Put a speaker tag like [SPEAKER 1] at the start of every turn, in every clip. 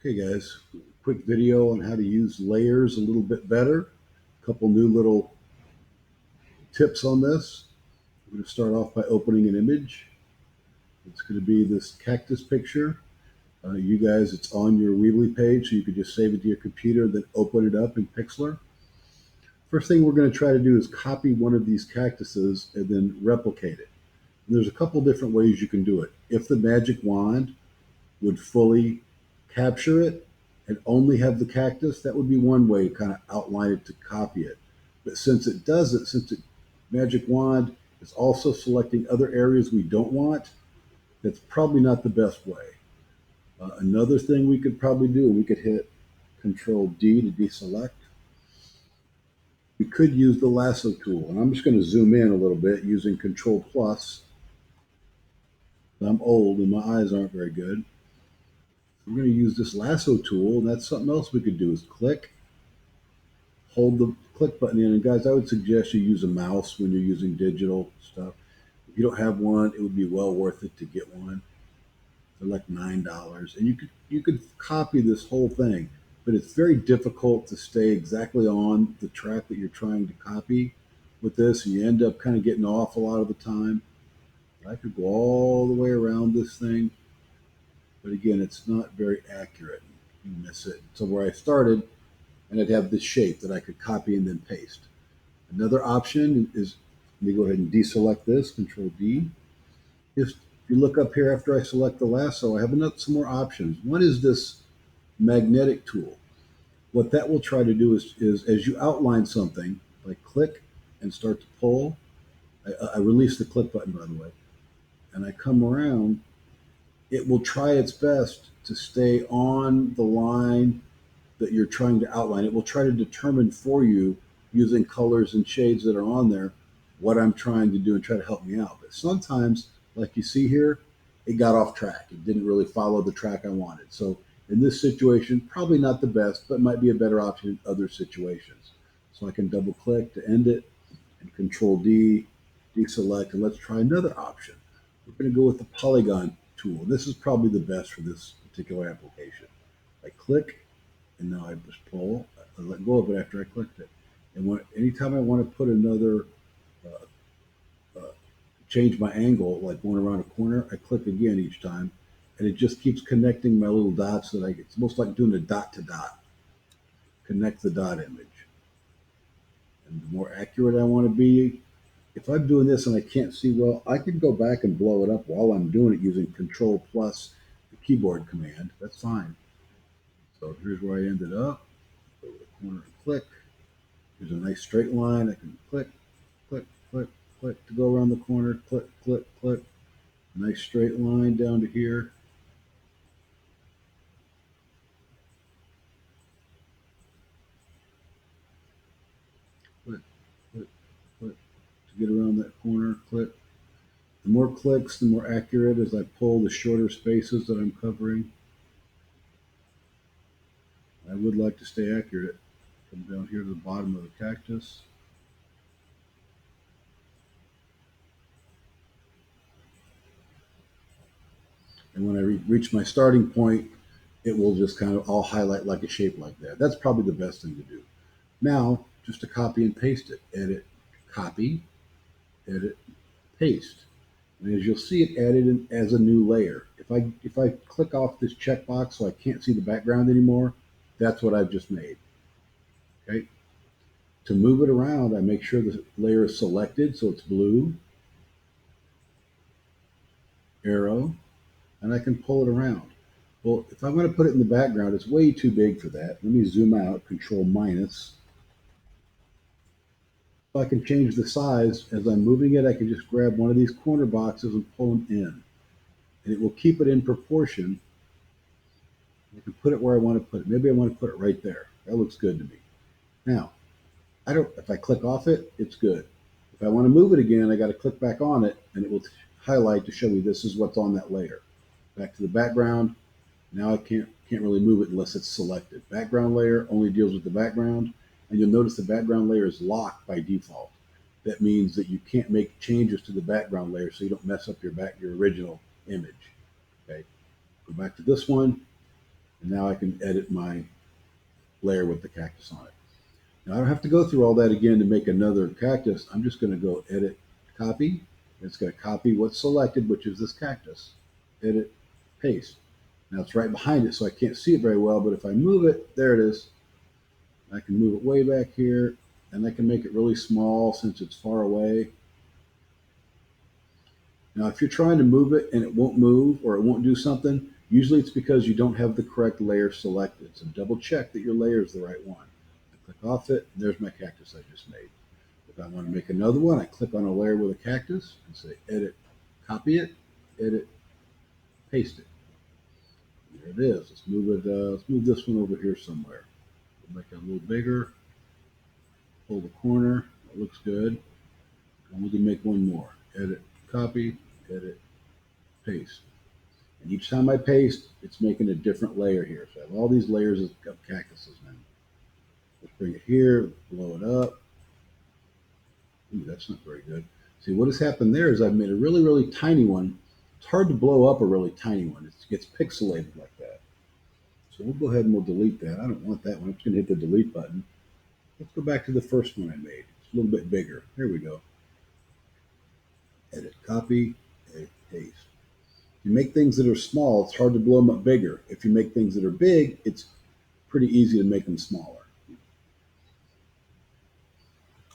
[SPEAKER 1] Okay, guys, quick video on how to use layers a little bit better. A couple new little tips on this. I'm going to start off by opening an image. It's going to be this cactus picture. You guys, it's on your Weebly page, so you can just save it to your computer, then open it up in Pixlr. First thing we're going to try to do is copy one of these cactuses and then replicate it. And there's a couple different ways you can do it. If the magic wand would fully capture it and only have the cactus, that would be one way to kind of outline it to copy it. But since it doesn't, since the magic wand is also selecting other areas we don't want, that's probably not the best way. Another thing we could probably do, we could hit Control D to deselect. We could use the lasso tool, and I'm just going to zoom in a little bit using Control Plus. I'm old and my eyes aren't very good. We're going to use this lasso tool, and that's something else we could do is click, hold the click button in. And guys, I would suggest you use a mouse when you're using digital stuff. If you don't have one, it would be well worth it to get one. They're like $9, and you could copy this whole thing, but it's very difficult to stay exactly on the track that you're trying to copy with this, and you end up kind of getting off a lot of the time. I could go all the way around this thing, but again, it's not very accurate. You miss it. So where I started, and I'd have this shape that I could copy and then paste. Another option is, let me go ahead and deselect this, Control D. If you look up here after I select the lasso, I have some more options. One is this magnetic tool. What that will try to do is as you outline something, like click and start to pull, I release the click button, by the way, and I come around, it will try its best to stay on the line that you're trying to outline. It will try to determine for you using colors and shades that are on there what I'm trying to do and try to help me out. But sometimes, like you see here, it got off track. It didn't really follow the track I wanted. So in this situation, probably not the best, but might be a better option in other situations. So I can double click to end it and Control D, deselect, and let's try another option. We're going to go with the polygon tool. This is probably the best for this particular application. I click, and now I just pull. I let go of it after I clicked it. And anytime I want to put another, change my angle, like going around a corner, I click again each time, and it just keeps connecting my little dots that it's almost like doing a dot to dot. Connect the dot image. And the more accurate I want to be, if I'm doing this and I can't see well, I can go back and blow it up while I'm doing it using Control Plus, the keyboard command. That's fine. So here's where I ended up. Go to the corner and click. There's a nice straight line. I can click, click, click, click to go around the corner. Click, click, click. Nice straight line down to here. Click, click, click to get around that corner. Click. The more clicks, the more accurate as I pull the shorter spaces that I'm covering. I would like to stay accurate. Come down here to the bottom of the cactus. And when I reach my starting point, it will just kind of all highlight like a shape like that. That's probably the best thing to do. Now, just to copy and paste it. Edit, copy, edit, paste. And as you'll see, it added in as a new layer. If I click off this checkbox so I can't see the background anymore, that's what I've just made. Okay. To move it around, I make sure the layer is selected so it's blue, arrow, and I can pull it around. Well, if I want to put it in the background, it's way too big for that. Let me zoom out, Control minus. So I can change the size. As I'm moving it, I can just grab one of these corner boxes and pull them in. And it will keep it in proportion. I can put it where I want to put it. Maybe I want to put it right there. That looks good to me. Now, if I click off it, it's good. If I want to move it again, I got to click back on it and it will highlight to show me this is what's on that layer. Back to the background. Now I can't really move it unless it's selected. Background layer only deals with the background, and you'll notice the background layer is locked by default. That means that you can't make changes to the background layer so you don't mess up your original image. Okay, go back to this one. And now I can edit my layer with the cactus on it. Now I don't have to go through all that again to make another cactus. I'm just going to go edit, copy. It's going to copy what's selected, which is this cactus. Edit, paste. Now it's right behind it, so I can't see it very well, but if I move it, there it is. I can move it way back here, and I can make it really small since it's far away. Now, if you're trying to move it and it won't move or it won't do something, usually it's because you don't have the correct layer selected. So double check that your layer is the right one. I click off it, and there's my cactus I just made. If I want to make another one, I click on a layer with a cactus and say edit, copy it, edit, paste it. There it is. Let's move it. Let's move this one over here somewhere. We'll make it a little bigger. Pull the corner. That looks good. And we can make one more. Edit, copy, edit, paste. And each time I paste, it's making a different layer here. So I have all these layers of cactuses now. Let's bring it here, blow it up. Ooh, that's not very good. See, what has happened there is I've made a really, really tiny one. It's hard to blow up a really tiny one. It gets pixelated like that. So we'll go ahead and we'll delete that. I don't want that one. I'm just going to hit the delete button. Let's go back to the first one I made. It's a little bit bigger. There we go. Edit, copy, edit, paste. If you make things that are small, it's hard to blow them up bigger. If you make things that are big, it's pretty easy to make them smaller.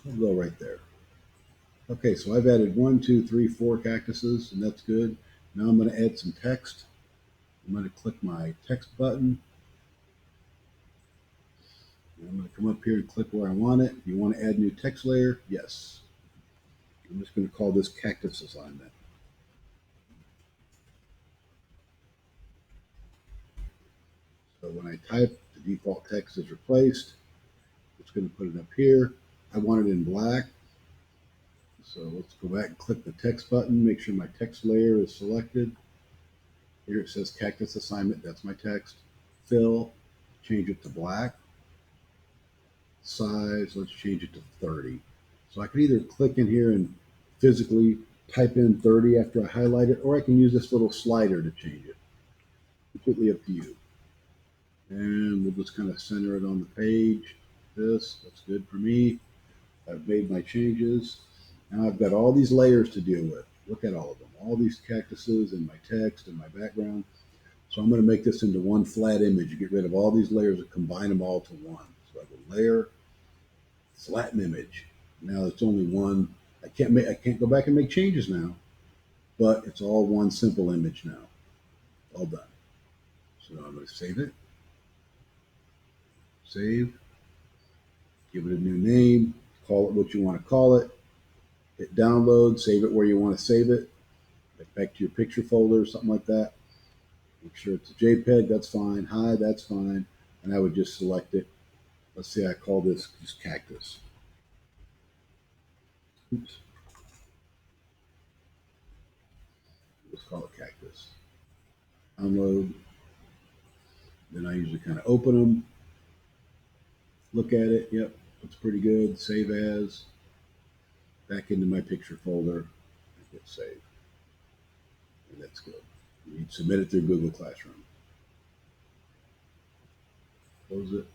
[SPEAKER 1] We'll go right there. Okay, so I've added 1, 2, 3, 4 cactuses, and that's good. Now I'm going to add some text. I'm going to click my text button. And I'm going to come up here and click where I want it. You want to add new text layer? Yes. I'm just going to call this Cactus Assignment. So when I type, the default text is replaced. It's going to put it up here. I want it in black. So let's go back and click the text button, make sure my text layer is selected. Here it says Cactus Assignment, that's my text. Fill, change it to black. Size, let's change it to 30. So I can either click in here and physically type in 30 after I highlight it, or I can use this little slider to change it. Completely up to you. And we'll just kind of center it on the page. That's good for me. I've made my changes. Now I've got all these layers to deal with. Look at all of them. All these cactuses and my text and my background. So I'm going to make this into one flat image. Get rid of all these layers and combine them all to one. So I have a layer, flatten image. Now it's only one. I can't go back and make changes now, but it's all one simple image now. All done. So now I'm going to save it. Save. Give it a new name. Call it what you want to call it. Hit download. Save it where you want to save it. Back to your picture folder or something like that. Make sure it's a JPEG. That's fine. Hi, that's fine. And I would just select it. Let's say I call this just cactus. Oops. Let's call it cactus. Download. Then I usually kind of open them, look at it. Yep, looks pretty good. Save as. Back into my picture folder. Hit save. And that's good. You submit it through Google Classroom. Close it.